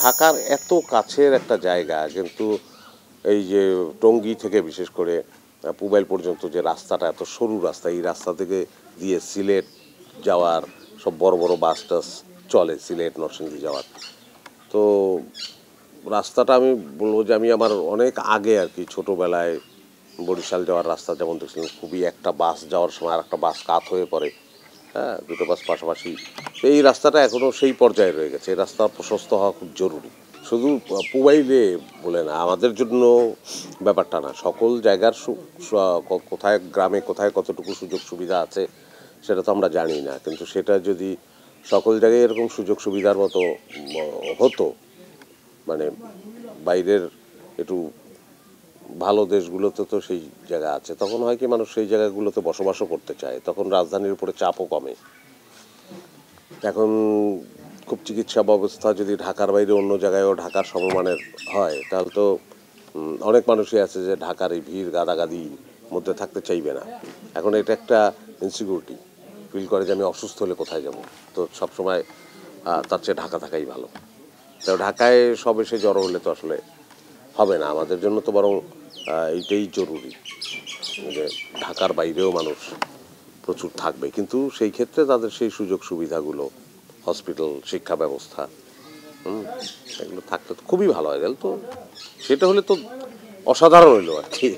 ঢাকার এত কাছের একটা জায়গা, কিন্তু এই যে টঙ্গী থেকে বিশেষ করে পুবাইল পর্যন্ত যে রাস্তাটা এত সরু রাস্তা, এই রাস্তা থেকে দিয়ে সিলেট যাওয়ার সব বড় বড় বাস টাস চলে, সিলেট নরসিংদী যাওয়ার। তো রাস্তাটা আমি বলবো যে আমি আমার অনেক আগে আর কি ছোটোবেলায় বরিশাল যাওয়ার রাস্তা যেমন দেখছিলাম, খুবই একটা বাস যাওয়ার সময় আর একটা বাস কাত হয়ে পড়ে, হ্যাঁ, দুটো বাস পাশাপাশি। এই রাস্তাটা এখনও সেই পর্যায়ে রয়ে গেছে। এই রাস্তা প্রশস্ত হওয়া খুব জরুরি, শুধু পুবাইলে বলে না, আমাদের জন্য ব্যাপারটা না, সকল জায়গার কোথায় গ্রামে কোথায় কতটুকু সুযোগ সুবিধা আছে সেটা তো আমরা জানি না, কিন্তু সেটা যদি সকল জায়গায় এরকম সুযোগ সুবিধার মতো হতো, মানে বাইরের একটু ভালো দেশগুলোতে তো সেই জায়গা আছে, তখন হয় কি মানুষ সেই জায়গাগুলোতে বসবাসও করতে চায়, তখন রাজধানীর উপরে চাপও কমে। এখন খুব চিকিৎসা ব্যবস্থা যদি ঢাকার বাইরে অন্য জায়গায়ও ঢাকার সমমানের হয়, তাহলে তো অনেক মানুষই আছে যে ঢাকার এই ভিড় গাদাগাদি মধ্যে থাকতে চাইবে না। এখন এটা একটা ইনসিকিউরিটি ফিল করে যে আমি অসুস্থ হলে কোথায় যাব, তো সবসময় তার চেয়ে ঢাকা থাকাই ভালো। তো ঢাকায় সব এসে জড়ো হলে তো আসলে হবে না, আমাদের জন্য তো বরং এইটাই জরুরি যে ঢাকার বাইরেও মানুষ প্রচুর থাকবে, কিন্তু সেই ক্ষেত্রে তাদের সেই সুযোগ সুবিধাগুলো, হসপিটাল, শিক্ষা ব্যবস্থা, এগুলো থাকলে তো খুবই ভালো হয়। গেল তো সেটা হলে তো অসাধারণ হইলো আর কি।